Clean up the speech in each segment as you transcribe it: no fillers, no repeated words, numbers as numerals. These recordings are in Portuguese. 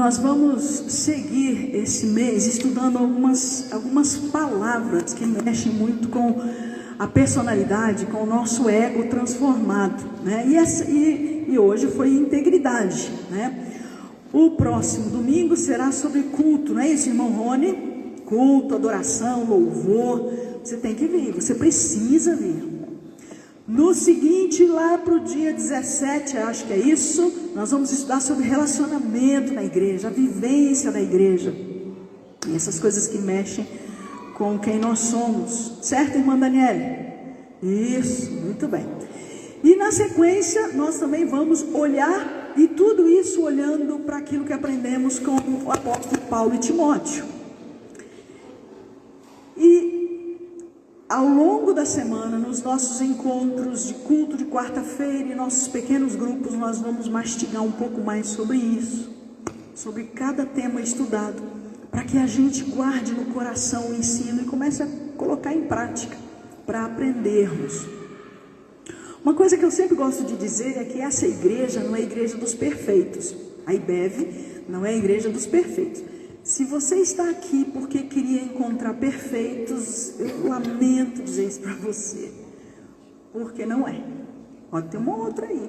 nós vamos seguir esse mês estudando algumas palavras que mexem muito com a personalidade, com o nosso ego transformado, né? E hoje foi integridade, né? O próximo domingo será sobre culto, não é isso, irmão Rony? Culto, adoração, louvor. Você tem que vir, você precisa vir. No seguinte, lá para o dia 17, acho que é isso, nós vamos estudar sobre relacionamento na igreja, a vivência da igreja. E essas coisas que mexem com quem nós somos. Certo, irmã Daniele? Isso, muito bem. E na sequência, nós também vamos olhar, e tudo isso olhando para aquilo que aprendemos com o apóstolo Paulo e Timóteo. E ao longo da semana, nos nossos encontros de culto de quarta-feira e nossos pequenos grupos, nós vamos mastigar um pouco mais sobre isso, sobre cada tema estudado, para que a gente guarde no coração o ensino e comece a colocar em prática, para aprendermos. Uma coisa que eu sempre gosto de dizer é que essa igreja não é a igreja dos perfeitos. A IBEV não é a igreja dos perfeitos. Se você está aqui porque queria encontrar perfeitos, eu lamento dizer isso para você, porque não é. Pode ter uma outra aí,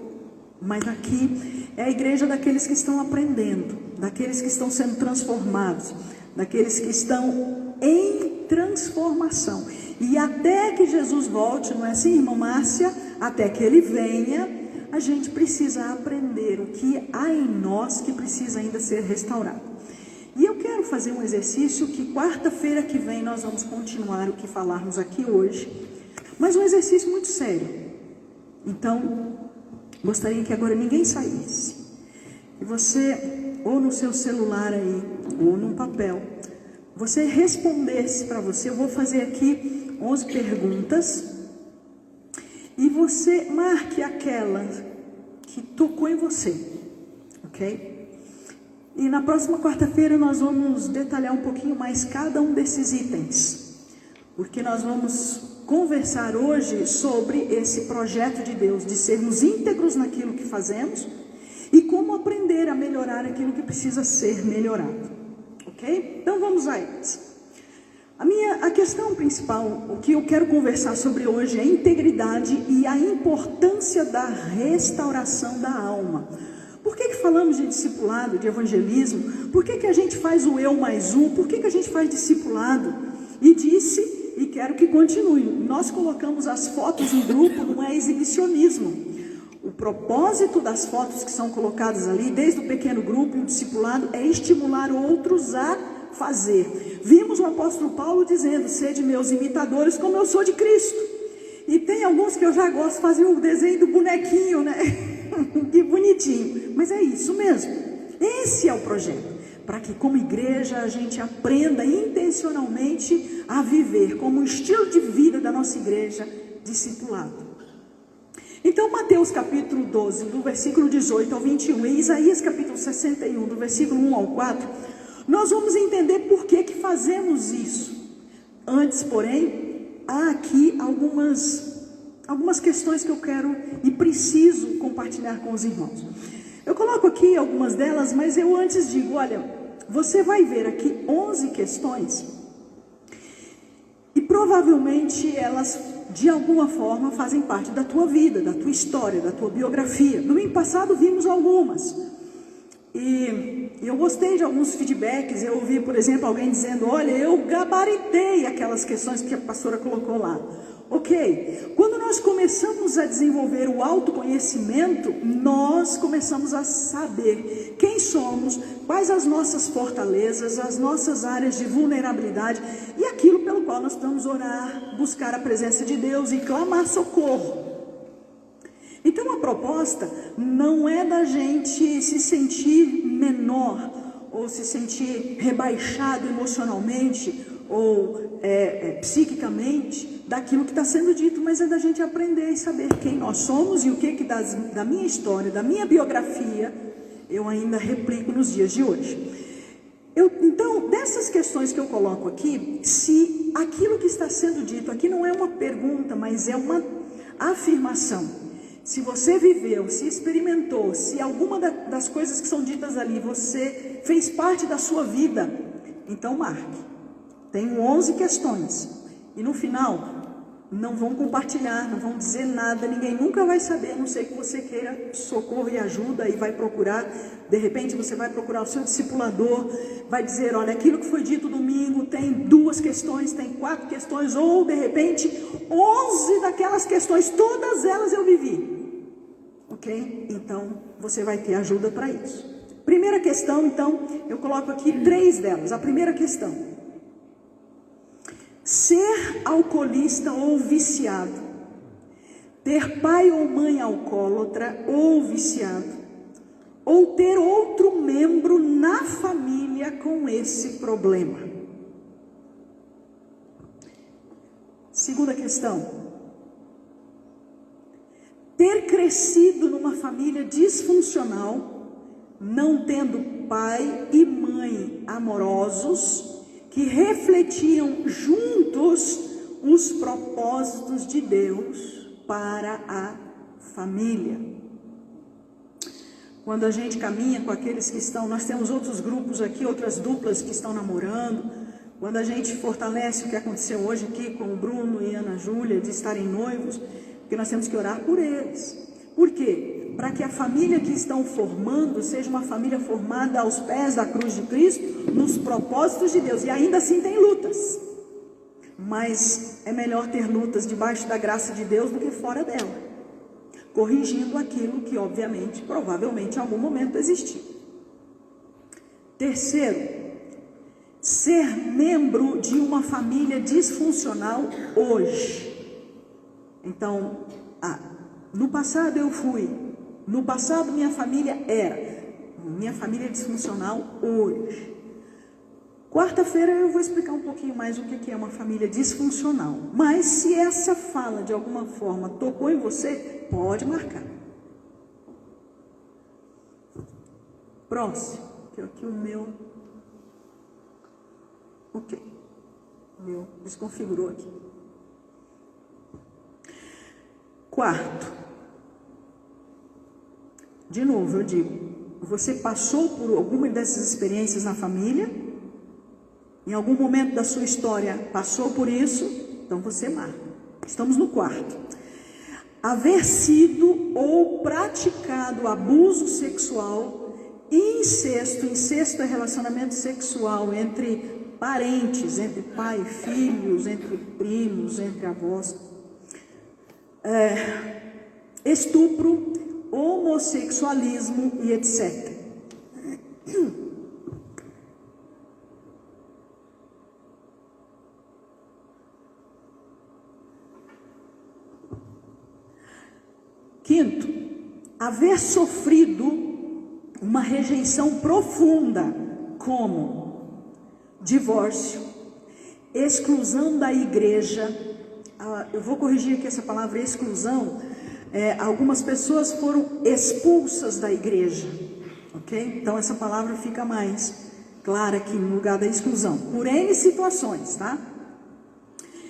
mas aqui é a igreja daqueles que estão aprendendo, daqueles que estão sendo transformados, daqueles que estão em transformação. E até que Jesus volte, não é assim, irmã Márcia? Até que Ele venha, a gente precisa aprender o que há em nós que precisa ainda ser restaurado. E eu quero fazer um exercício que quarta-feira que vem nós vamos continuar o que falarmos aqui hoje, mas um exercício muito sério. Então, gostaria que agora ninguém saísse. E você, ou no seu celular aí, ou num papel, você respondesse para você. Eu vou fazer aqui 11 perguntas, e você marque aquela que tocou em você, ok? E na próxima quarta-feira nós vamos detalhar um pouquinho mais cada um desses itens, porque nós vamos conversar hoje sobre esse projeto de Deus, de sermos íntegros naquilo que fazemos e como aprender a melhorar aquilo que precisa ser melhorado, ok? Então vamos lá. A questão principal, o que eu quero conversar sobre hoje é a integridade e a importância da restauração da alma. Por que falamos de discipulado, de evangelismo? Por que a gente faz o eu mais um? Por que a gente faz discipulado? E disse, e quero que continue, nós colocamos as fotos em grupo, não é exibicionismo. O propósito das fotos que são colocadas ali, desde o pequeno grupo e o discipulado, é estimular outros a fazer. Vimos o apóstolo Paulo dizendo, sede meus imitadores como eu sou de Cristo. E tem alguns que eu já gosto de fazer o desenho do bonequinho, né? Que bonitinho, mas é isso mesmo. Esse é o projeto, para que como igreja a gente aprenda intencionalmente a viver como um estilo de vida da nossa igreja, discipulado. Então Mateus capítulo 12, do versículo 18 ao 21, e Isaías capítulo 61, do versículo 1 ao 4, nós vamos entender por que fazemos isso. Antes, porém, há aqui algumas questões que eu quero e preciso compartilhar com os irmãos. Eu coloco aqui algumas delas, mas eu antes digo, olha, você vai ver aqui 11 questões e provavelmente elas de alguma forma fazem parte da tua vida, da tua história, da tua biografia. Domingo passado vimos algumas e eu gostei de alguns feedbacks. Eu ouvi, por exemplo, alguém dizendo, olha, eu gabaritei aquelas questões que a pastora colocou lá. Ok, quando nós começamos a desenvolver o autoconhecimento, nós começamos a saber quem somos, quais as nossas fortalezas, as nossas áreas de vulnerabilidade e aquilo pelo qual nós precisamos orar, buscar a presença de Deus e clamar socorro. Então a proposta não é da gente se sentir menor ou se sentir rebaixado emocionalmente ou psiquicamente daquilo que está sendo dito, mas é da gente aprender e saber quem nós somos e o que da minha história, da minha biografia, eu ainda replico nos dias de hoje. Então, dessas questões que eu coloco aqui, se aquilo que está sendo dito aqui não é uma pergunta, mas é uma afirmação. Se você viveu, se experimentou, se alguma das coisas que são ditas ali, você fez parte da sua vida, então marque. Tenho 11 questões. E no final, não vão compartilhar, não vão dizer nada, ninguém nunca vai saber, a não ser que você queira socorro e ajuda e vai procurar. De repente você vai procurar o seu discipulador, vai dizer, olha, aquilo que foi dito domingo tem 2 questões, tem 4 questões, ou de repente 11 daquelas questões, todas elas eu vivi. Ok? Então você vai ter ajuda para isso. Primeira questão, então, eu coloco aqui 3 delas. A primeira questão: ser alcoolista ou viciado, ter pai ou mãe alcoólatra ou viciado, ou ter outro membro na família com esse problema. Segunda questão: ter crescido numa família disfuncional, não tendo pai e mãe amorosos, que refletiam juntos os propósitos de Deus para a família. Quando a gente caminha com aqueles que estão, nós temos outros grupos aqui, outras duplas que estão namorando. Quando a gente fortalece o que aconteceu hoje aqui com o Bruno e a Ana Júlia, de estarem noivos, porque nós temos que orar por eles. Por quê? Para que a família que estão formando seja uma família formada aos pés da cruz de Cristo, nos propósitos de Deus. E ainda assim tem lutas, mas é melhor ter lutas debaixo da graça de Deus do que fora dela, corrigindo aquilo que obviamente, provavelmente em algum momento existiu. Terceiro, ser membro de uma família disfuncional hoje. Então, no passado eu fui, no passado minha família era, minha família é disfuncional hoje. Quarta-feira eu vou explicar um pouquinho mais o que é uma família disfuncional. Mas se essa fala de alguma forma tocou em você, pode marcar. Próximo, que aqui o meu, ok, o meu desconfigurou aqui. Quarto, de novo eu digo, você passou por alguma dessas experiências na família, em algum momento da sua história passou por isso, então você marca. Estamos no quarto. Haver sido ou praticado abuso sexual, incesto é relacionamento sexual entre parentes, entre pai e filhos, entre primos, entre avós. Estupro, homossexualismo e etc. Quinto, haver sofrido uma rejeição profunda, como divórcio, exclusão da igreja. Eu vou corrigir aqui essa palavra exclusão. Algumas pessoas foram expulsas da igreja, ok? Então essa palavra fica mais clara aqui no lugar da exclusão, por N situações, tá?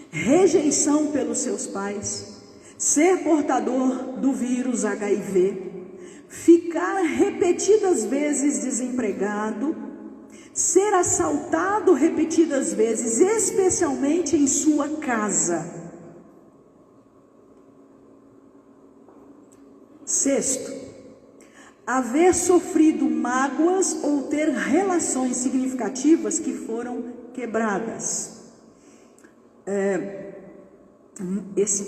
Rejeição pelos seus pais, ser portador do vírus HIV, ficar repetidas vezes desempregado, ser assaltado repetidas vezes, especialmente em sua casa. Sexto, haver sofrido mágoas ou ter relações significativas que foram quebradas.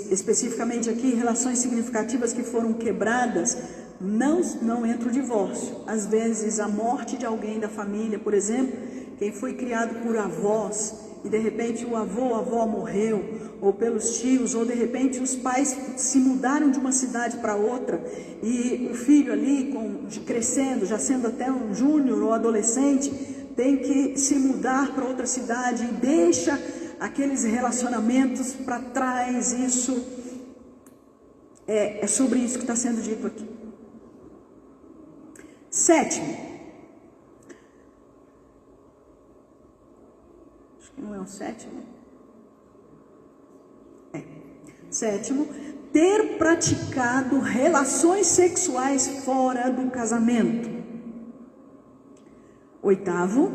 Especificamente aqui, relações significativas que foram quebradas, não entra o divórcio. Às vezes a morte de alguém da família, por exemplo, quem foi criado por avós, e de repente o avô ou a avó morreu, ou pelos tios, ou de repente os pais se mudaram de uma cidade para outra, e o filho ali, crescendo, já sendo até um júnior ou adolescente, tem que se mudar para outra cidade e deixa aqueles relacionamentos para trás. Isso é sobre isso que está sendo dito aqui. Sétimo, acho que não é o sétimo. Sétimo, ter praticado relações sexuais fora do casamento. 8º,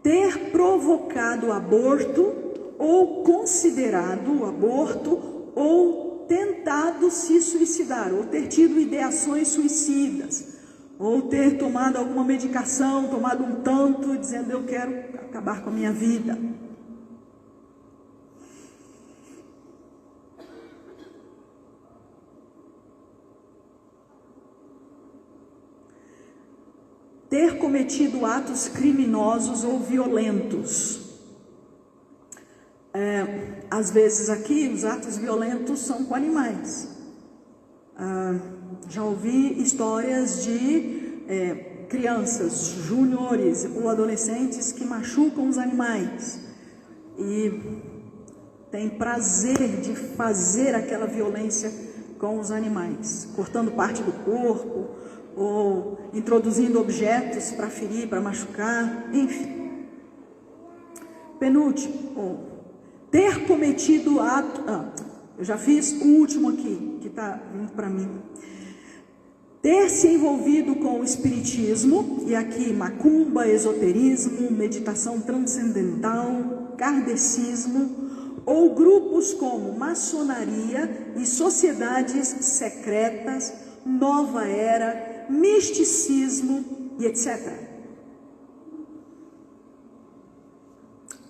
ter provocado aborto ou considerado o aborto ou tentado se suicidar, ou ter tido ideações suicidas, ou ter tomado alguma medicação, tomado um tanto, dizendo eu quero acabar com a minha vida. Ter cometido atos criminosos ou violentos. Às vezes aqui os atos violentos são com animais. Já ouvi histórias de crianças, júniores ou adolescentes que machucam os animais e têm prazer de fazer aquela violência com os animais, cortando parte do corpo ou introduzindo objetos para ferir, para machucar, enfim. Penúltimo, ter cometido ato... eu já fiz o último aqui, que está vindo para mim. Ter se envolvido com o espiritismo, e aqui macumba, esoterismo, meditação transcendental, kardecismo, ou grupos como maçonaria e sociedades secretas, nova era, misticismo e etc.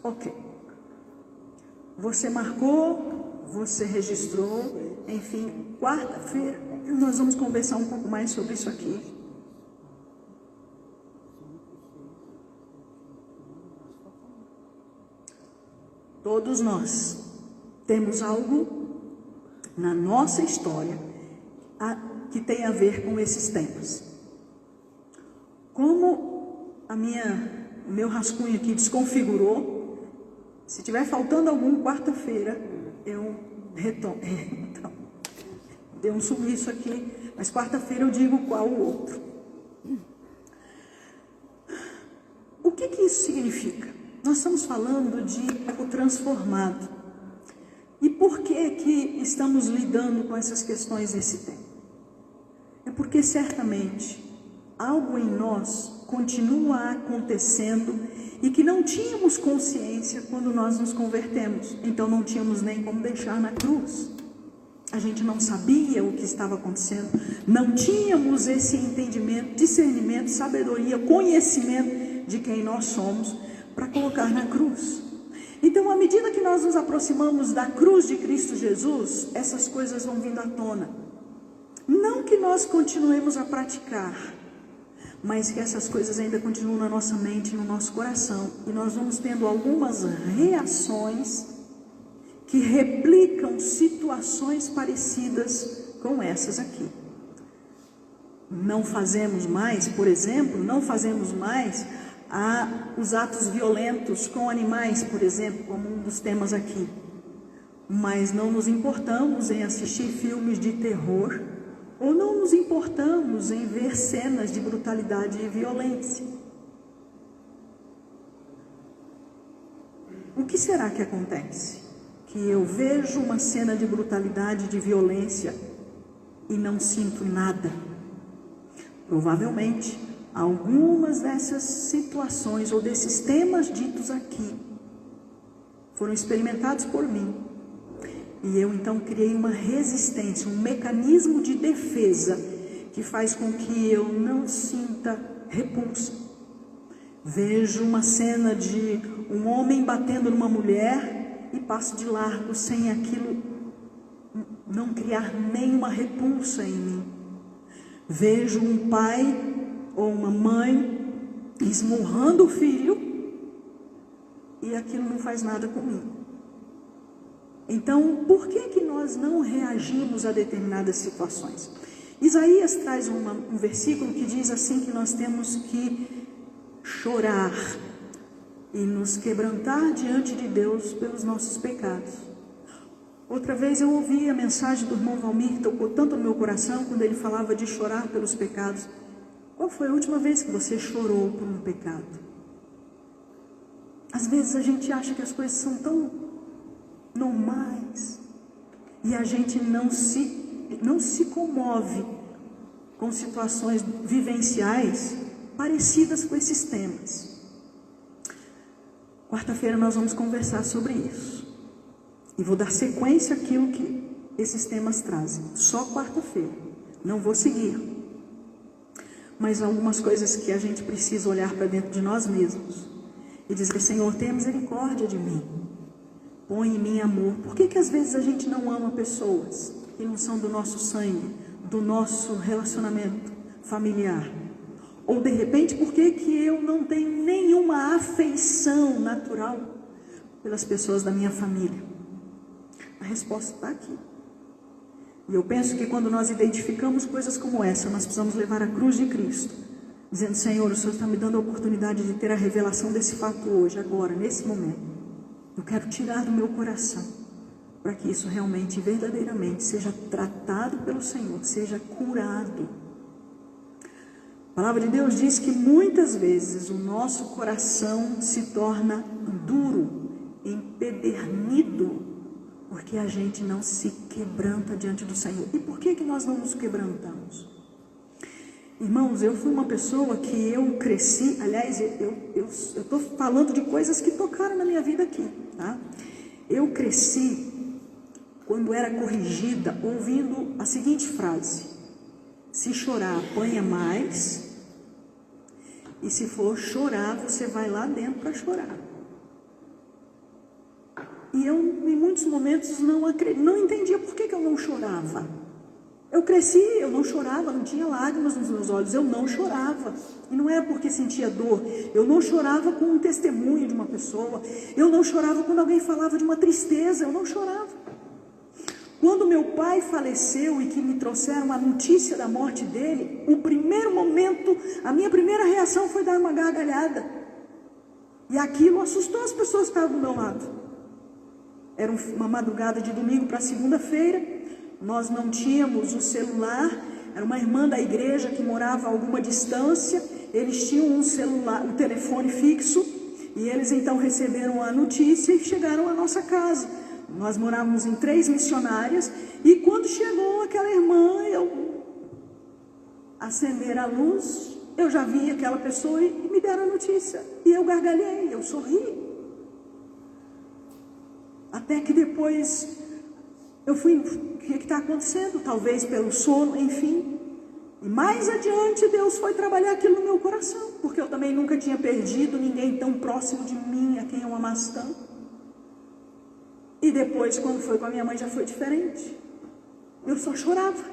Ok. Você marcou, você registrou, enfim, quarta-feira nós vamos conversar um pouco mais sobre isso aqui. Todos nós temos algo na nossa história que tem a ver com esses temas. Como o meu rascunho aqui desconfigurou, se tiver faltando algum, quarta-feira eu retomo. Então, deu um sumiço aqui, mas quarta-feira eu digo qual o outro. O que isso significa? Nós estamos falando de ego transformado. E por que estamos lidando com essas questões nesse tempo? É porque certamente algo em nós continua acontecendo e que não tínhamos consciência quando nós nos convertemos. Então não tínhamos nem como deixar na cruz. A gente não sabia o que estava acontecendo, não tínhamos esse entendimento, discernimento, sabedoria, conhecimento de quem nós somos para colocar na cruz. Então, à medida que nós nos aproximamos da cruz de Cristo Jesus, essas coisas vão vindo à tona. Não que nós continuemos a praticar, mas que essas coisas ainda continuam na nossa mente, no nosso coração. E nós vamos tendo algumas reações que replicam situações parecidas com essas aqui. Não fazemos mais, por exemplo, os atos violentos com animais, por exemplo, como um dos temas aqui. Mas não nos importamos em assistir filmes de terror, ou não nos importamos em ver cenas de brutalidade e violência. O que será que acontece? Que eu vejo uma cena de brutalidade, de violência e não sinto nada. Provavelmente, algumas dessas situações ou desses temas ditos aqui foram experimentados por mim. E eu então criei uma resistência, um mecanismo de defesa que faz com que eu não sinta repulsa. Vejo uma cena de um homem batendo numa mulher e passo de largo sem aquilo não criar nenhuma repulsa em mim. Vejo um pai ou uma mãe esmurrando o filho e aquilo não faz nada comigo. Então, por que nós não reagimos a determinadas situações? Isaías traz um versículo que diz assim que nós temos que chorar e nos quebrantar diante de Deus pelos nossos pecados. Outra vez eu ouvi a mensagem do irmão Valmir, que tocou tanto no meu coração, quando ele falava de chorar pelos pecados. Qual foi a última vez que você chorou por um pecado? Às vezes a gente acha que as coisas são tão normais, e a gente não se comove com situações vivenciais parecidas com esses temas. Quarta-feira nós vamos conversar sobre isso. E vou dar sequência àquilo que esses temas trazem. Só quarta-feira. Não vou seguir. Mas algumas coisas que a gente precisa olhar para dentro de nós mesmos. E dizer, Senhor, tenha misericórdia de mim. Põe em mim amor. Por que às vezes a gente não ama pessoas que não são do nosso sangue, do nosso relacionamento familiar? Ou de repente, por que eu não tenho nenhuma afeição natural pelas pessoas da minha família? A resposta está aqui. E eu penso que quando nós identificamos coisas como essa, nós precisamos levar a cruz de Cristo, dizendo, Senhor, o Senhor está me dando a oportunidade de ter a revelação desse fato hoje, agora, nesse momento. Eu quero tirar do meu coração, para que isso realmente, verdadeiramente, seja tratado pelo Senhor, seja curado. A palavra de Deus diz que muitas vezes o nosso coração se torna duro, empedernido, porque a gente não se quebranta diante do Senhor. E por que nós não nos quebrantamos? Irmãos, eu fui uma pessoa que eu cresci, aliás, eu estou falando de coisas que tocaram na minha vida aqui, tá? Eu cresci, quando era corrigida, ouvindo a seguinte frase: se chorar, apanha mais, e se for chorar, você vai lá dentro para chorar. E eu, em muitos momentos, não entendia por que eu não chorava. Eu cresci, eu não chorava, não tinha lágrimas nos meus olhos, eu não chorava. E não era porque sentia dor, eu não chorava com um testemunho de uma pessoa, eu não chorava quando alguém falava de uma tristeza, eu não chorava. Quando meu pai faleceu e que me trouxeram a notícia da morte dele, o primeiro momento, a minha primeira reação foi dar uma gargalhada. E aquilo assustou as pessoas que estavam do meu lado. Era uma madrugada de domingo para segunda-feira, nós não tínhamos o celular, era uma irmã da igreja que morava a alguma distância, eles tinham um celular, um telefone fixo, e eles então receberam a notícia e chegaram à nossa casa. Nós morávamos em 3 missionárias, e quando chegou aquela irmã, eu acender a luz, eu já vi aquela pessoa e me deram a notícia, e eu gargalhei, eu sorri. Até que depois eu fui, o que está acontecendo? Talvez pelo sono, enfim. E mais adiante Deus foi trabalhar aquilo no meu coração, porque eu também nunca tinha perdido ninguém tão próximo de mim, a quem eu amasse tanto. E depois, quando foi com a minha mãe, já foi diferente. Eu só chorava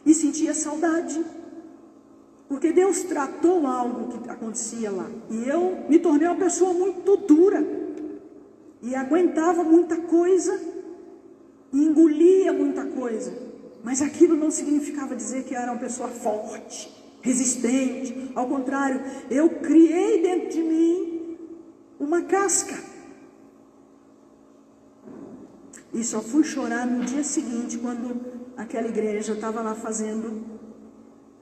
e sentia saudade, porque Deus tratou algo que acontecia lá. E eu me tornei uma pessoa muito dura. E aguentava muita coisa, e engolia muita coisa, mas aquilo não significava dizer que eu era uma pessoa forte, resistente. Ao contrário, eu criei dentro de mim uma casca, e só fui chorar no dia seguinte, quando aquela igreja estava lá fazendo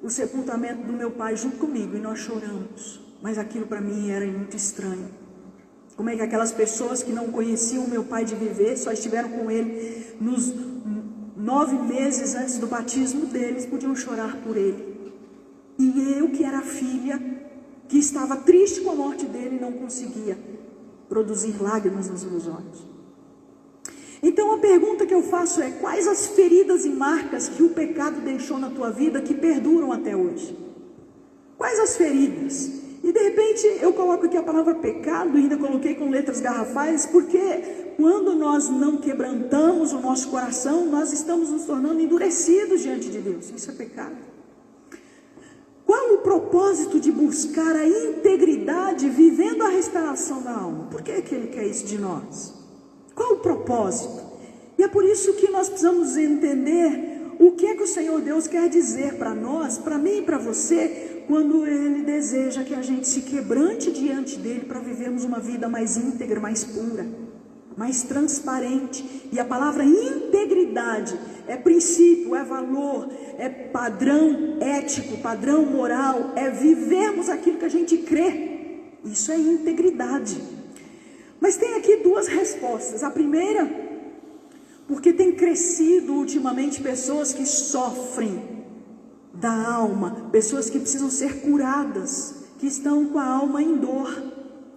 o sepultamento do meu pai junto comigo, e nós choramos. Mas aquilo para mim era muito estranho. Como é que aquelas pessoas que não conheciam o meu pai de viver, só estiveram com ele nos 9 meses antes do batismo deles, podiam chorar por ele? E eu, que era a filha, que estava triste com a morte dele, não conseguia produzir lágrimas nos meus olhos. Então a pergunta que eu faço é: quais as feridas e marcas que o pecado deixou na tua vida que perduram até hoje? Quais as feridas? E de repente eu coloco aqui a palavra pecado, e ainda coloquei com letras garrafais, porque quando nós não quebrantamos o nosso coração, nós estamos nos tornando endurecidos diante de Deus. Isso é pecado. Qual o propósito de buscar a integridade vivendo a restauração da alma? Por que Ele quer isso de nós? Qual o propósito? E é por isso que nós precisamos entender o que é que o Senhor Deus quer dizer para nós, para mim e para você, quando Ele deseja que a gente se quebrante diante dEle para vivermos uma vida mais íntegra, mais pura, mais transparente. E a palavra integridade é princípio, é valor, é padrão ético, padrão moral, é vivermos aquilo que a gente crê. Isso é integridade. Mas tem aqui 2 respostas. A primeira, Porque tem crescido ultimamente pessoas que sofrem da alma, pessoas que precisam ser curadas, que estão com a alma em dor.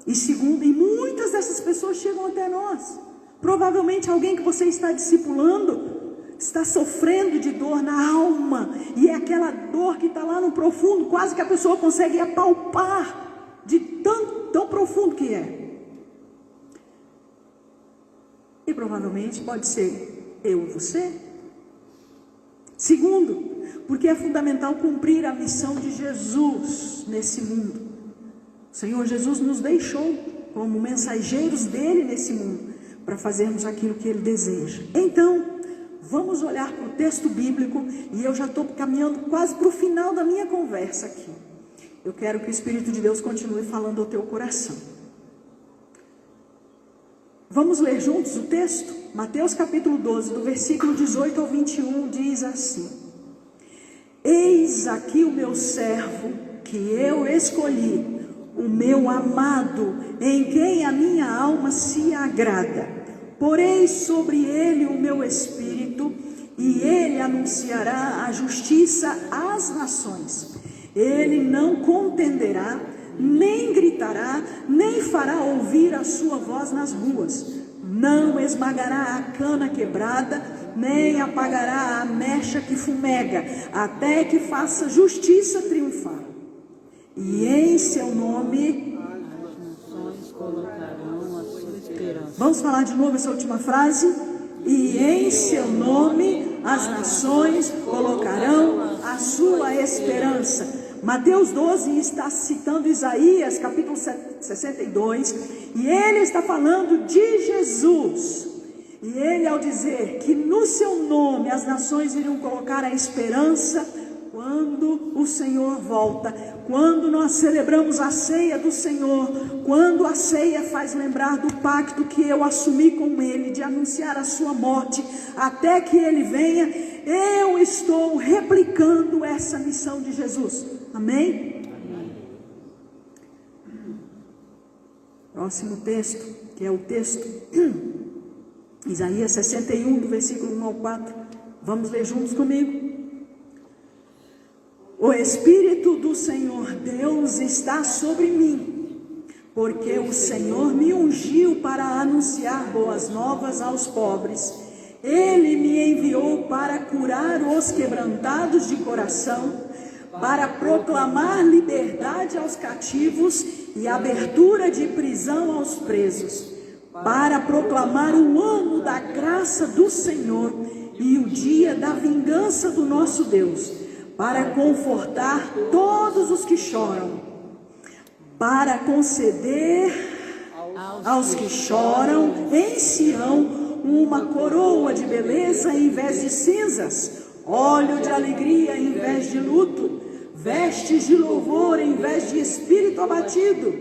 E muitas dessas pessoas chegam até nós. Provavelmente alguém que você está discipulando está sofrendo de dor na alma, e é aquela dor que está lá no profundo, quase que a pessoa consegue apalpar de tão profundo que é. E provavelmente pode ser eu e você. Segundo, porque é fundamental cumprir a missão de Jesus nesse mundo. O Senhor Jesus nos deixou como mensageiros dele nesse mundo, para fazermos aquilo que ele deseja. Então, vamos olhar para o texto bíblico, e eu já estou caminhando quase para o final da minha conversa aqui. Eu quero que o Espírito de Deus continue falando ao teu coração. Vamos ler juntos o texto? Mateus capítulo 12, do versículo 18 ao 21, diz assim: Eis aqui o meu servo, que eu escolhi, o meu amado, em quem a minha alma se agrada. Porei sobre ele o meu espírito, e ele anunciará a justiça às nações. Ele não contenderá, nem gritará, nem fará ouvir a sua voz nas ruas. Não esmagará a cana quebrada, nem apagará a mecha que fumega, até que faça justiça triunfar. E em seu nome as nações colocarão a sua esperança. Vamos falar de novo essa última frase? E em seu nome as nações colocarão a sua esperança. Mateus 12 está citando Isaías capítulo 62, e ele está falando de Jesus. E ele, ao dizer que no seu nome as nações iriam colocar a esperança, quando o Senhor volta, quando nós celebramos a ceia do Senhor, quando a ceia faz lembrar do pacto que eu assumi com Ele, de anunciar a sua morte, até que Ele venha, eu estou replicando essa missão de Jesus. Amém? Amém. Próximo texto, que é o texto, Isaías 61, do versículo 1 ao 4. Vamos ler juntos comigo? O Espírito do Senhor Deus está sobre mim, porque o Senhor me ungiu para anunciar boas novas aos pobres. Ele me enviou para curar os quebrantados de coração, para proclamar liberdade aos cativos e abertura de prisão aos presos, para proclamar o ano da graça do Senhor e o dia da vingança do nosso Deus, para confortar todos os que choram, para conceder aos que choram em Sião uma coroa de beleza em vez de cinzas, óleo de alegria em vez de luto, vestes de louvor em vez de espírito abatido.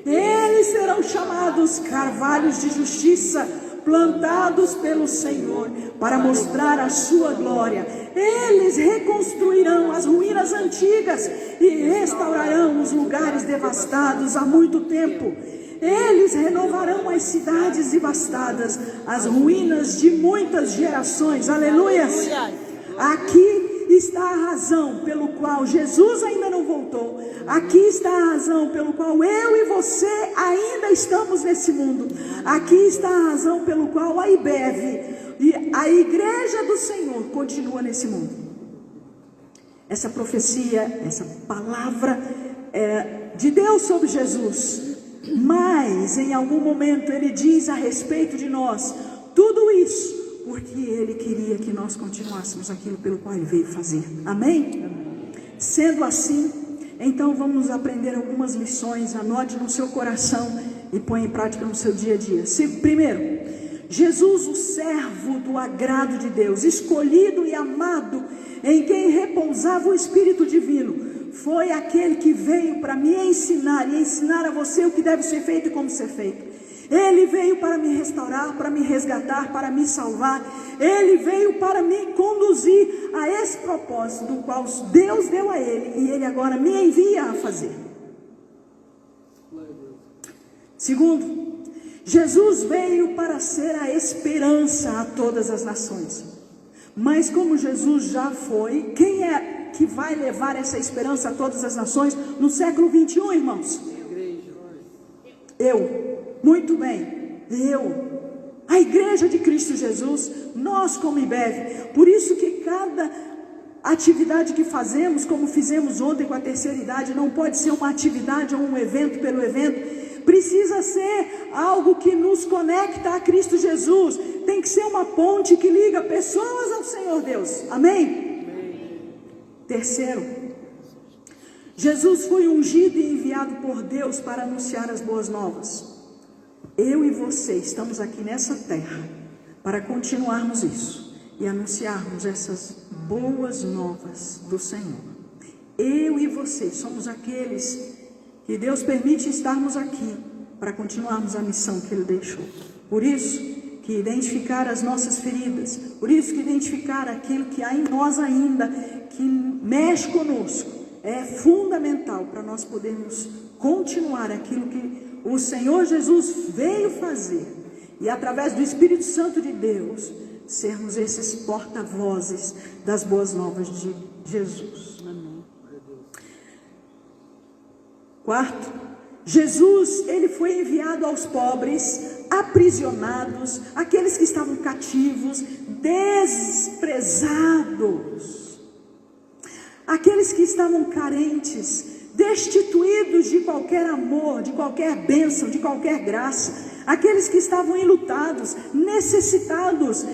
Eles serão chamados carvalhos de justiça, plantados pelo Senhor, para mostrar a sua glória. Eles reconstruirão as ruínas antigas e restaurarão os lugares devastados há muito tempo. Eles renovarão as cidades devastadas, as ruínas de muitas gerações. Aleluias! Aqui está a razão pelo qual Jesus ainda não voltou. Aqui está a razão pelo qual eu e você ainda estamos nesse mundo. Aqui está a razão pelo qual a IBEV e a Igreja do Senhor continua nesse mundo. Essa profecia, essa palavra é de Deus sobre Jesus. Mas em algum momento ele diz a respeito de nós tudo isso porque ele queria que nós continuássemos aquilo pelo qual ele veio fazer. Amém? Sendo assim, então vamos aprender algumas lições. Anote no seu coração e põe em prática no seu dia a dia. Primeiro, Jesus, o servo do agrado de Deus, escolhido e amado, em quem repousava o Espírito Divino, foi aquele que veio para me ensinar e ensinar a você o que deve ser feito e como ser feito. Ele veio para me restaurar, para me resgatar, para me salvar. Ele veio para me conduzir a esse propósito do qual Deus deu a ele, e ele agora me envia a fazer. Segundo, Jesus veio para ser a esperança a todas as nações. Mas como Jesus já foi, quem é que vai levar essa esperança a todas as nações no século 21, irmãos? Eu. Muito bem. Eu. A igreja de Cristo Jesus, nós como IBEV. Por isso que cada atividade que fazemos, como fizemos ontem com a terceira idade, não pode ser uma atividade ou um evento pelo evento. Precisa ser algo que nos conecta a Cristo Jesus. Tem que ser uma ponte que liga pessoas ao Senhor Deus. Amém? Terceiro, Jesus foi ungido e enviado por Deus para anunciar as boas novas. Eu e você estamos aqui nessa terra para continuarmos isso e anunciarmos essas boas novas do Senhor. Eu e você somos aqueles que Deus permite estarmos aqui para continuarmos a missão que Ele deixou. Por isso que identificar as nossas feridas, por isso que identificar aquilo que há em nós ainda, que mexe conosco, é fundamental para nós podermos continuar aquilo que o Senhor Jesus veio fazer, e através do Espírito Santo de Deus, sermos esses porta-vozes das boas novas de Jesus. Quarto, Jesus, ele foi enviado aos pobres, aprisionados, aqueles que estavam cativos, desprezados, aqueles que estavam carentes, destituídos de qualquer amor, de qualquer bênção, de qualquer graça, aqueles que estavam enlutados, necessitados,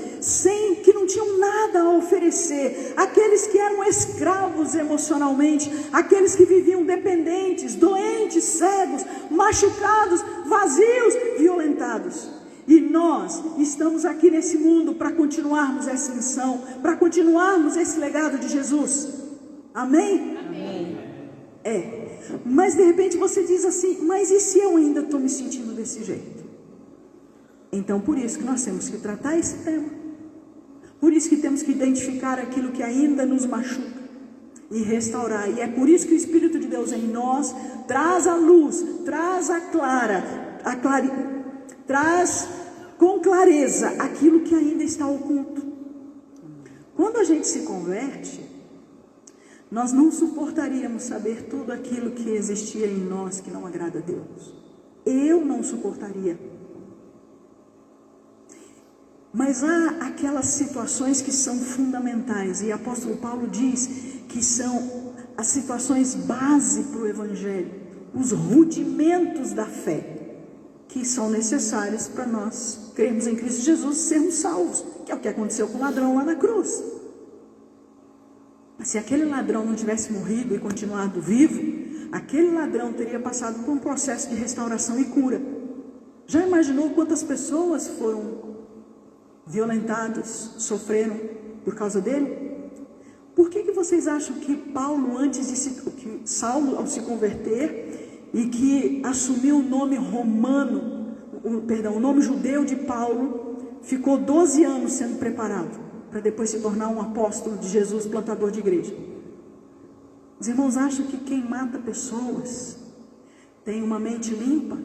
que não tinham nada a oferecer, aqueles que eram escravos emocionalmente, aqueles que viviam dependentes, doentes, cegos, machucados, vazios, violentados. E nós estamos aqui nesse mundo para continuarmos essa missão, para continuarmos esse legado de Jesus. Amém? Amém. Mas de repente você diz assim, mas e se eu ainda estou me sentindo desse jeito? Então por isso que nós temos que tratar esse tema, por isso que temos que identificar aquilo que ainda nos machuca e restaurar. E é por isso que o Espírito de Deus em nós traz a luz, traz traz com clareza aquilo que ainda está oculto. Quando a gente se converte, nós não suportaríamos saber tudo aquilo que existia em nós que não agrada a Deus. Eu não suportaria. Mas há aquelas situações que são fundamentais, e o apóstolo Paulo diz que são as situações base para o Evangelho, os rudimentos da fé, que são necessários para nós crermos em Cristo Jesus e sermos salvos, que é o que aconteceu com o ladrão lá na cruz. Se aquele ladrão não tivesse morrido e continuado vivo, aquele ladrão teria passado por um processo de restauração e cura. Já imaginou quantas pessoas foram violentadas, sofreram por causa dele? Por que vocês acham que Paulo, Saulo, ao se converter e que assumiu o nome o nome judeu de Paulo, ficou 12 anos sendo preparado para depois se tornar um apóstolo de Jesus, plantador de igreja? Os irmãos acham que quem mata pessoas tem uma mente limpa,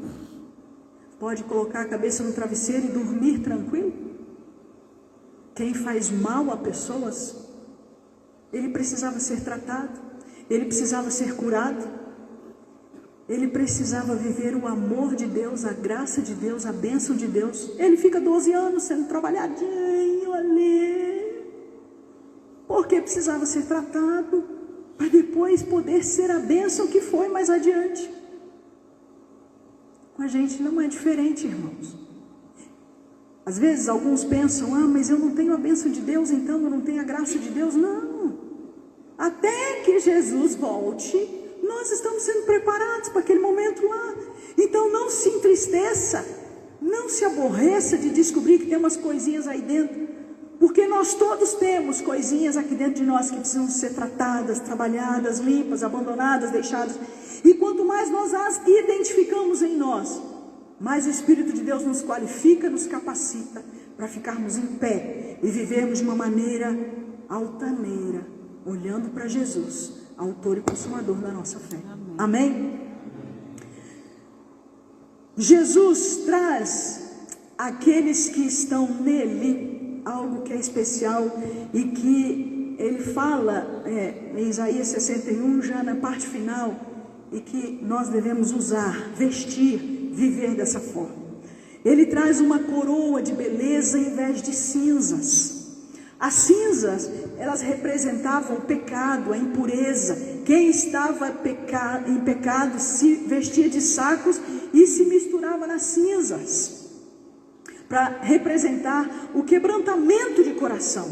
pode colocar a cabeça no travesseiro e dormir tranquilo? Quem faz mal a pessoas, ele precisava ser tratado, ele precisava ser curado, ele precisava viver o amor de Deus, a graça de Deus, a bênção de Deus. Ele fica 12 anos sendo trabalhadinho ali, porque precisava ser tratado, para depois poder ser a bênção que foi mais adiante. Com a gente não é diferente, irmãos. Às vezes alguns pensam, mas eu não tenho a bênção de Deus, então eu não tenho a graça de Deus. Não, até que Jesus volte, nós estamos sendo preparados para aquele momento lá. Então não se entristeça, não se aborreça de descobrir que tem umas coisinhas aí dentro, porque nós todos temos coisinhas aqui dentro de nós que precisam ser tratadas, trabalhadas, limpas, abandonadas, deixadas. E quanto mais nós as identificamos em nós, mais o Espírito de Deus nos qualifica, nos capacita para ficarmos em pé e vivermos de uma maneira altaneira, olhando para Jesus, autor e consumador da nossa fé. Amém? Jesus traz àqueles que estão nele algo que é especial e que ele fala em Isaías 61, já na parte final, e que nós devemos usar, vestir, viver dessa forma. Ele traz uma coroa de beleza em vez de cinzas. As cinzas, elas representavam o pecado, a impureza. Quem estava em pecado se vestia de sacos e se misturava nas cinzas, para representar o quebrantamento de coração.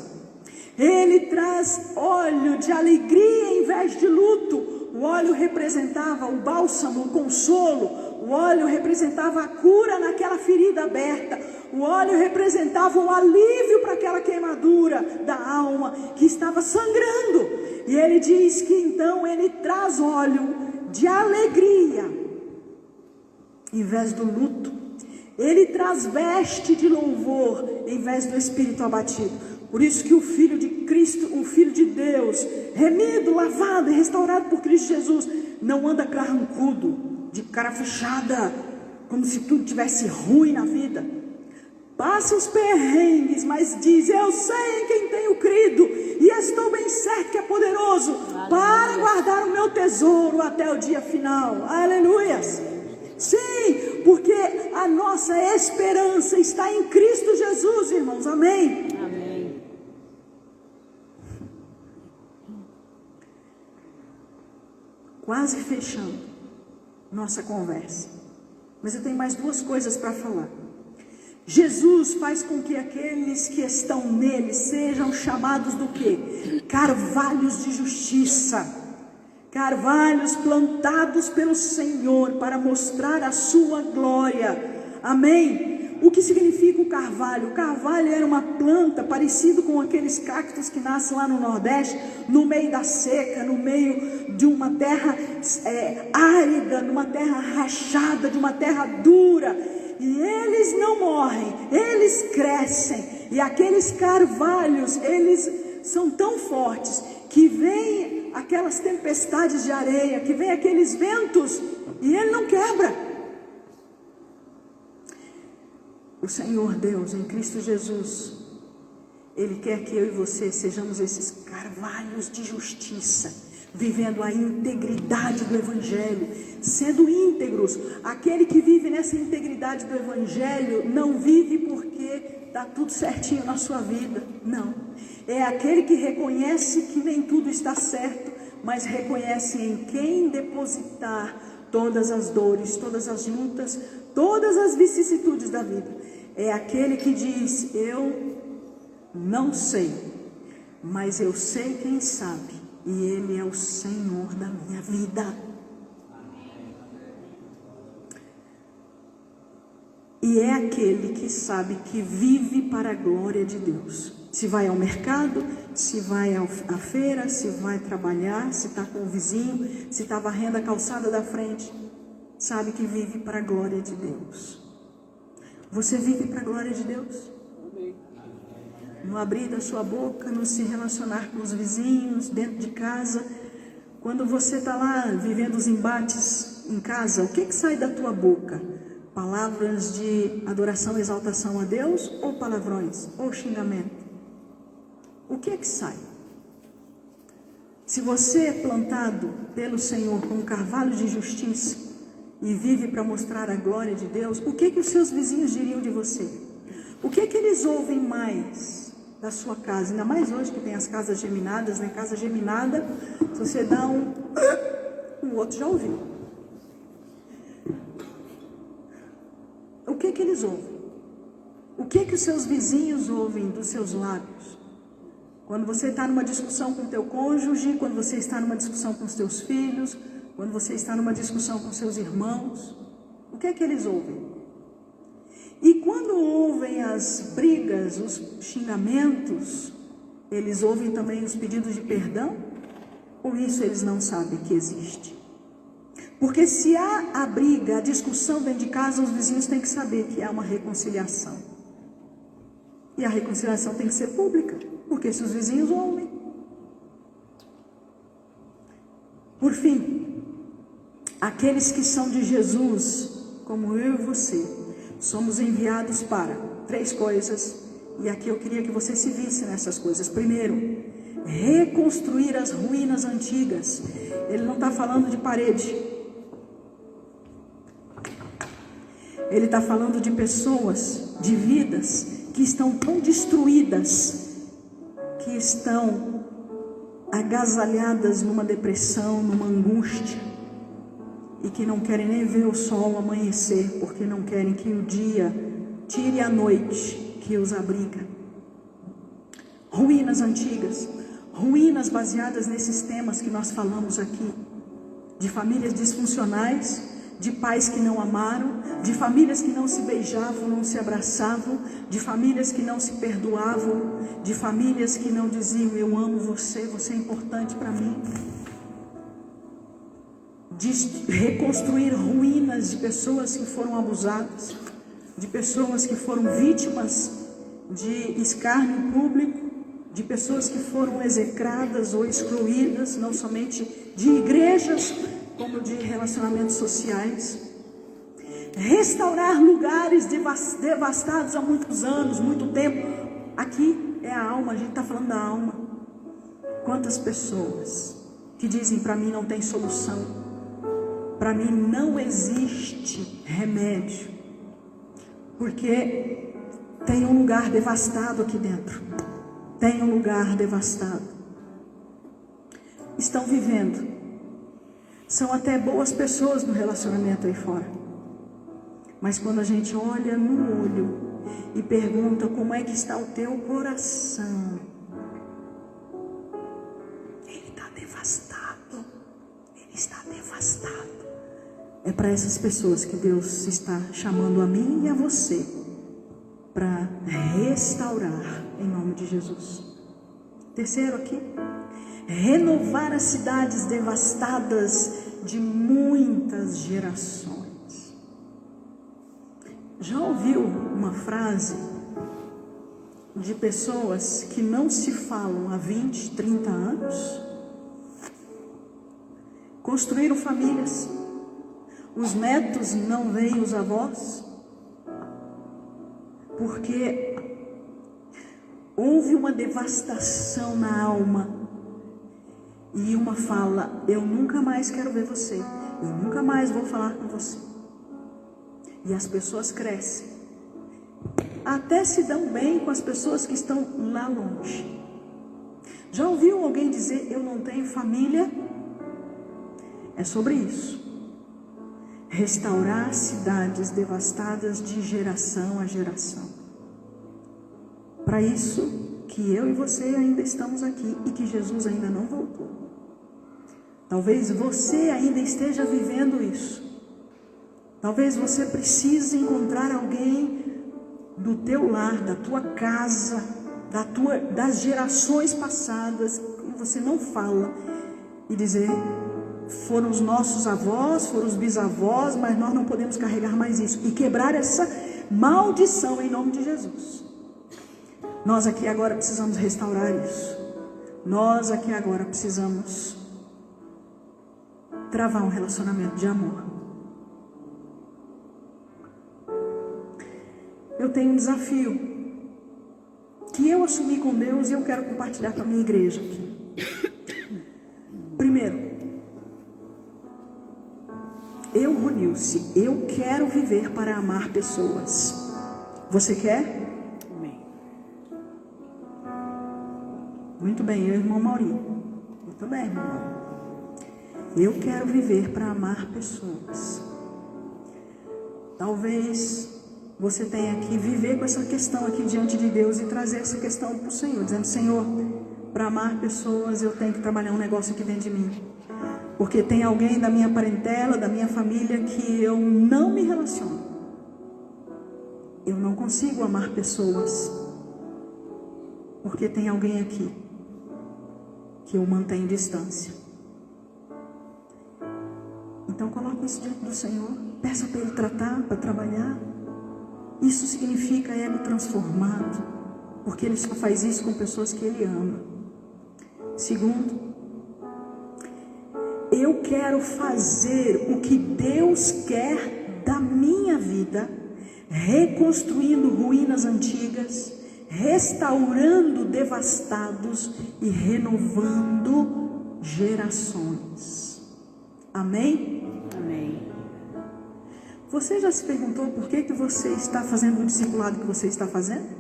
Ele traz óleo de alegria em vez de luto. O óleo representava o bálsamo, o consolo. O óleo representava a cura naquela ferida aberta. O óleo representava o alívio para aquela queimadura da alma que estava sangrando. E ele diz que então ele traz óleo de alegria em vez do luto. Ele traz veste de louvor em vez do espírito abatido. Por isso que o Filho de Cristo, o Filho de Deus, remido, lavado e restaurado por Cristo Jesus, não anda carrancudo, de cara fechada, como se tudo tivesse ruim na vida. Passa os perrengues, mas diz: eu sei em quem tenho crido, e estou bem certo que é poderoso para guardar o meu tesouro até o dia final. Aleluias! Sim, porque a nossa esperança está em Cristo Jesus, irmãos. Amém? Amém. Quase fechando nossa conversa, mas eu tenho mais duas coisas para falar. Jesus faz com que aqueles que estão nele sejam chamados do quê? Carvalhos de justiça. Carvalhos plantados pelo Senhor para mostrar a sua glória. Amém? O que significa o carvalho? O carvalho era uma planta parecido com aqueles cactos que nascem lá no Nordeste, no meio da seca, no meio de uma terra árida, numa terra rachada, de uma terra dura. E eles não morrem, eles crescem. E aqueles carvalhos, eles são tão fortes que vem aquelas tempestades de areia, que vem aqueles ventos, e ele não quebra. O Senhor Deus, em Cristo Jesus, Ele quer que eu e você sejamos esses carvalhos de justiça, vivendo a integridade do Evangelho, sendo íntegros. Aquele que vive nessa integridade do Evangelho não vive porque está tudo certinho na sua vida, não. É aquele que reconhece que nem tudo está certo, mas reconhece em quem depositar todas as dores, todas as lutas, todas as vicissitudes da vida. É aquele que diz: eu não sei, mas eu sei quem sabe, e Ele é o Senhor da minha vida. E é aquele que sabe que vive para a glória de Deus. Se vai ao mercado, se vai à feira, se vai trabalhar, se está com o vizinho, se está varrendo a calçada da frente, sabe que vive para a glória de Deus. Você vive para a glória de Deus? No abrir da sua boca, no se relacionar com os vizinhos, dentro de casa. Quando você está lá vivendo os embates em casa, o que sai da tua boca? Palavras de adoração e exaltação a Deus, ou palavrões, ou xingamento? O que sai? Se você é plantado pelo Senhor como carvalho de justiça e vive para mostrar a glória de Deus, o que os seus vizinhos diriam de você? O que eles ouvem mais da sua casa? Ainda mais hoje que tem as casas geminadas, né? Casa geminada, se você dá o outro já ouviu. O que eles ouvem? O que os seus vizinhos ouvem dos seus lábios? Quando você está numa discussão com o teu cônjuge, quando você está numa discussão com os teus filhos, quando você está numa discussão com seus irmãos, o que eles ouvem? E quando ouvem as brigas, os xingamentos, eles ouvem também os pedidos de perdão? Ou isso eles não sabem que existe? Porque se há a briga, a discussão dentro de casa, os vizinhos têm que saber que há uma reconciliação. E a reconciliação tem que ser pública, porque se os vizinhos ouvem. Por fim, aqueles que são de Jesus como eu e você, somos enviados para 3 coisas. E aqui eu queria que você se visse nessas coisas. Primeiro, reconstruir as ruínas antigas. Ele não está falando de parede. Ele está falando de pessoas, de vidas que estão tão destruídas, que estão agasalhadas numa depressão, numa angústia, e que não querem nem ver o sol amanhecer, porque não querem que o dia tire a noite que os abriga. Ruínas antigas, ruínas baseadas nesses temas que nós falamos aqui, de famílias disfuncionais, de pais que não amaram, de famílias que não se beijavam, não se abraçavam, de famílias que não se perdoavam, de famílias que não diziam: eu amo você, você é importante para mim. De reconstruir ruínas de pessoas que foram abusadas, de pessoas que foram vítimas de escárnio público, de pessoas que foram execradas ou excluídas, não somente de igrejas, como de relacionamentos sociais. Restaurar lugares devastados há muitos anos, muito tempo. Aqui é a alma, a gente está falando da alma. Quantas pessoas que dizem: para mim não tem solução, para mim não existe remédio, porque tem um lugar devastado aqui dentro. Tem um lugar devastado. Estão vivendo. São até boas pessoas no relacionamento aí fora. Mas quando a gente olha no olho e pergunta: como é que está o teu coração? Ele está devastado. Ele está devastado. É para essas pessoas que Deus está chamando a mim e a você, para restaurar em nome de Jesus. Terceiro aqui, renovar as cidades devastadas de muitas gerações. Já ouviu uma frase de pessoas que não se falam há 20, 30 anos? Construíram famílias, os netos não veem os avós, porque houve uma devastação na alma. E uma fala: eu nunca mais quero ver você, eu nunca mais vou falar com você. E as pessoas crescem, até se dão bem com as pessoas que estão lá longe. Já ouviu alguém dizer: eu não tenho família? É sobre isso. Restaurar cidades devastadas de geração a geração. Para isso que eu e você ainda estamos aqui e que Jesus ainda não voltou. Talvez você ainda esteja vivendo isso. Talvez você precise encontrar alguém do teu lar, da tua casa, das gerações passadas, que você não fala, e dizer: foram os nossos avós, foram os bisavós, mas nós não podemos carregar mais isso. E quebrar essa maldição em nome de Jesus. Nós aqui agora precisamos restaurar isso. Nós aqui agora precisamos travar um relacionamento de amor. Eu tenho um desafio que eu assumi com Deus e eu quero compartilhar com a minha igreja aqui. Primeiro, eu, Ronilce, eu quero viver para amar pessoas. Você quer? Amém. Muito bem, eu e o irmão Maurinho. Muito bem, irmão. Eu quero viver para amar pessoas. Talvez você tenha que viver com essa questão aqui diante de Deus e trazer essa questão para o Senhor, dizendo: Senhor, para amar pessoas eu tenho que trabalhar um negócio aqui dentro de mim. Porque tem alguém da minha parentela, da minha família, que eu não me relaciono. Eu não consigo amar pessoas, porque tem alguém aqui que eu mantenho distância. Então coloque isso diante do Senhor, peça para Ele tratar, para trabalhar. Isso significa ego transformado, porque Ele só faz isso com pessoas que Ele ama. Segundo, eu quero fazer o que Deus quer da minha vida, reconstruindo ruínas antigas, restaurando devastados e renovando gerações. Amém? Amém. Você já se perguntou por que você está fazendo o discipulado que você está fazendo?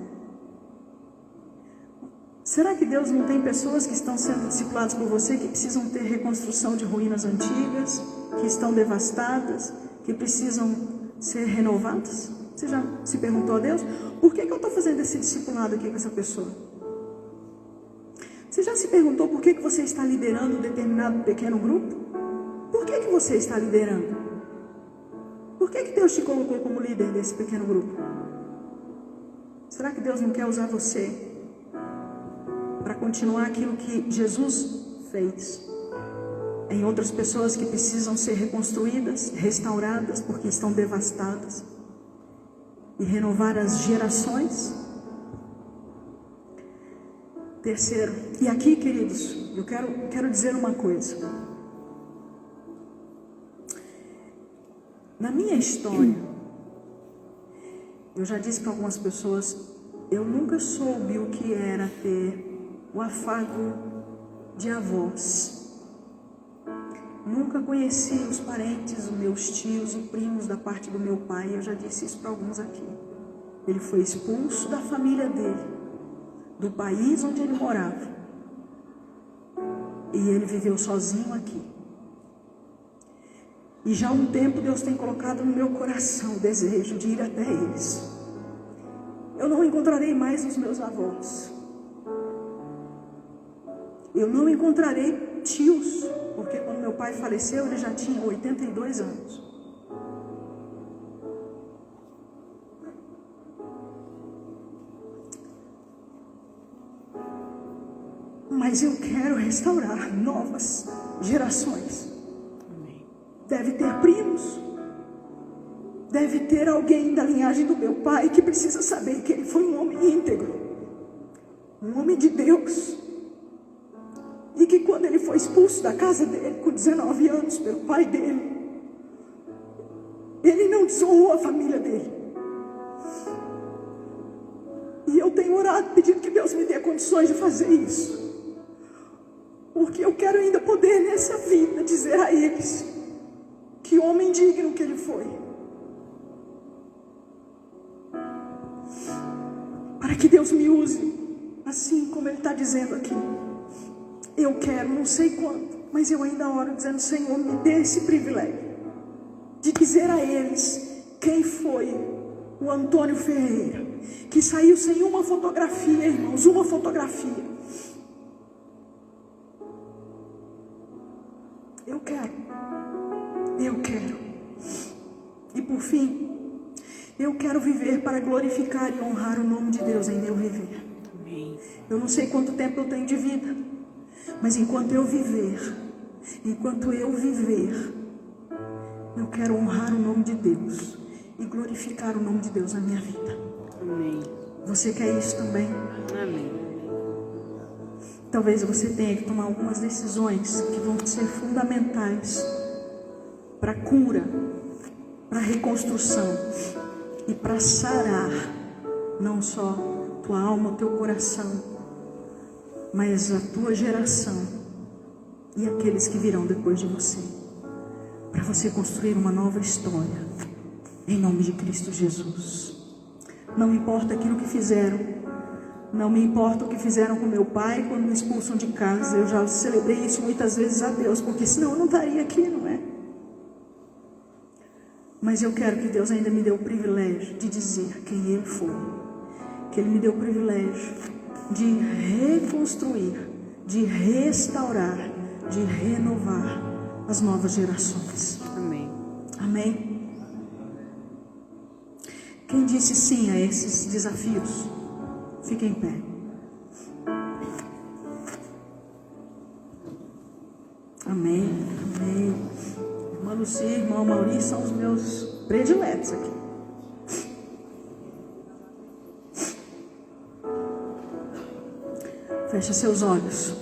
Será que Deus não tem pessoas que estão sendo discipuladas por você que precisam ter reconstrução de ruínas antigas, que estão devastadas, que precisam ser renovadas? Você já se perguntou a Deus? Por que eu estou fazendo esse discipulado aqui com essa pessoa? Você já se perguntou por que você está liderando um determinado pequeno grupo? Por que você está liderando? Por que Deus te colocou como líder desse pequeno grupo? Será que Deus não quer usar você para continuar aquilo que Jesus fez em outras pessoas que precisam ser reconstruídas, restauradas, porque estão devastadas, e renovar as gerações? Terceiro, e aqui, queridos, eu quero dizer uma coisa. Na minha história, eu já disse para algumas pessoas, eu nunca soube o que era ter o afago de avós. Nunca conheci os parentes, os meus tios e primos da parte do meu pai. Eu já disse isso para alguns aqui. Ele foi expulso da família dele, do país onde ele morava, e ele viveu sozinho aqui. E já há um tempo Deus tem colocado no meu coração o desejo de ir até eles. Eu não encontrarei mais os meus avós. Eu não encontrarei tios, porque quando meu pai faleceu, ele já tinha 82 anos. Mas eu quero restaurar novas gerações. Deve ter primos, deve ter alguém da linhagem do meu pai que precisa saber que ele foi um homem íntegro, um homem de Deus, e que quando ele foi expulso da casa dele com 19 anos pelo pai dele, ele não desonrou a família dele. E eu tenho orado pedindo que Deus me dê condições de fazer isso, porque eu quero ainda poder nessa vida dizer a eles que homem digno que ele foi, para que Deus me use assim como ele está dizendo aqui. Eu quero, não sei quando, mas eu ainda oro dizendo: Senhor, me dê esse privilégio de dizer a eles quem foi o Antônio Ferreira, que saiu sem uma fotografia, irmãos, uma fotografia. Eu quero. E por fim, eu quero viver para glorificar e honrar o nome de Deus em meu viver. Eu não sei quanto tempo eu tenho de vida, mas enquanto eu viver, eu quero honrar o nome de Deus e glorificar o nome de Deus na minha vida. Amém. Você quer isso também? Amém. Talvez você tenha que tomar algumas decisões que vão ser fundamentais para cura, para reconstrução e para sarar não só tua alma, teu coração, mas a tua geração e aqueles que virão depois de você, para você construir uma nova história em nome de Cristo Jesus. Não importa aquilo que fizeram, não me importa o que fizeram com meu pai quando me expulsam de casa. Eu já celebrei isso muitas vezes a Deus, porque senão eu não estaria aqui, não é? Mas eu quero que Deus ainda me dê o privilégio de dizer quem Ele foi, que Ele me deu o privilégio de reconstruir, de restaurar, de renovar as novas gerações. Amém. Amém? Quem disse sim a esses desafios, fique em pé. Amém, amém. Irmã Lucia e irmão Maurício são os meus prediletos aqui. Fecha seus olhos.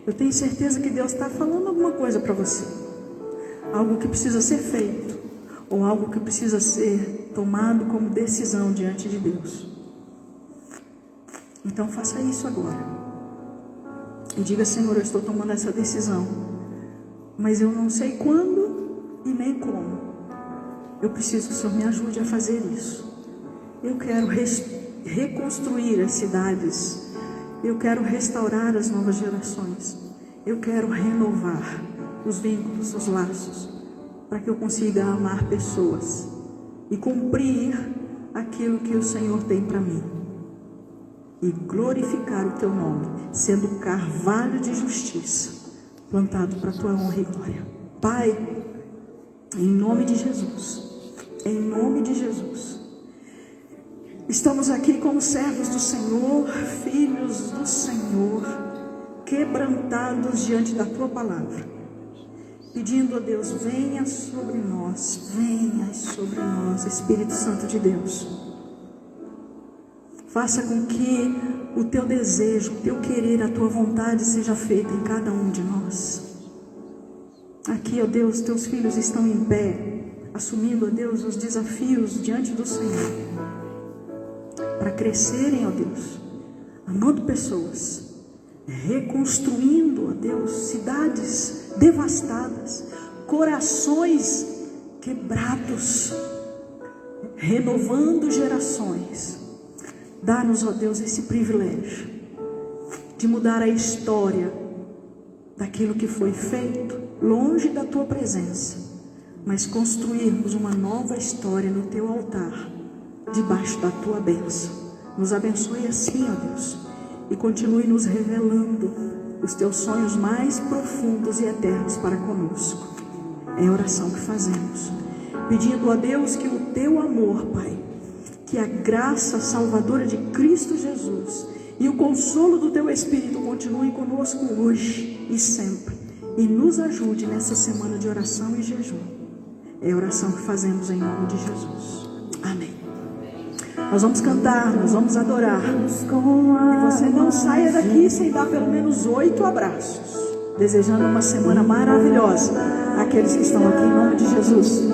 Eu tenho certeza que Deus está falando alguma coisa para você. Algo que precisa ser feito. ou algo que precisa ser tomado como decisão diante de Deus. Então faça isso agora. E diga: Senhor, eu estou tomando essa decisão, mas eu não sei quando e nem como. Eu preciso que o Senhor me ajude a fazer isso. Eu quero reconstruir as cidades. Eu quero restaurar as novas gerações. Eu quero renovar os vínculos, os laços, para que eu consiga amar pessoas e cumprir aquilo que o Senhor tem para mim. E glorificar o teu nome, sendo carvalho de justiça, plantado para a tua honra e glória. Pai, em nome de Jesus, em nome de Jesus, estamos aqui como servos do Senhor, filhos do Senhor, quebrantados diante da tua palavra, pedindo a Deus: venha sobre nós, Espírito Santo de Deus. Faça com que o teu desejo, o teu querer, a tua vontade seja feita em cada um de nós. Aqui, ó Deus, teus filhos estão em pé, assumindo, ó Deus, os desafios diante do Senhor, para crescerem, ó Deus, amando pessoas, reconstruindo, ó Deus, cidades devastadas, corações quebrados, renovando gerações. Dá-nos, ó Deus, esse privilégio de mudar a história daquilo que foi feito longe da tua presença, mas construirmos uma nova história no teu altar, debaixo da tua bênção. Nos abençoe assim, ó Deus, e continue nos revelando os teus sonhos mais profundos e eternos para conosco. É a oração que fazemos, pedindo a Deus que o teu amor, Pai, que a graça salvadora de Cristo Jesus e o consolo do teu Espírito continue conosco hoje e sempre, e nos ajude nessa semana de oração e jejum. É a oração que fazemos em nome de Jesus. Amém. Nós vamos cantar, nós vamos adorar, e você não saia daqui sem dar pelo menos 8 abraços, desejando uma semana maravilhosa àqueles que estão aqui, em nome de Jesus.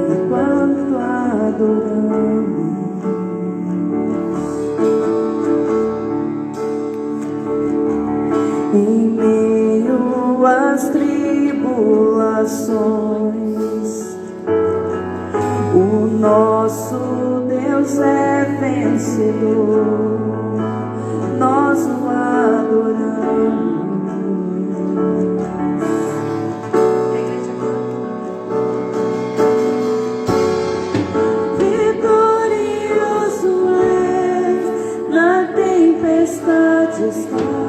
Enquanto adoramos, em meio às tribulações, o nosso Deus é vencedor. Nós o adoramos. Vitorioso és, na tempestade está.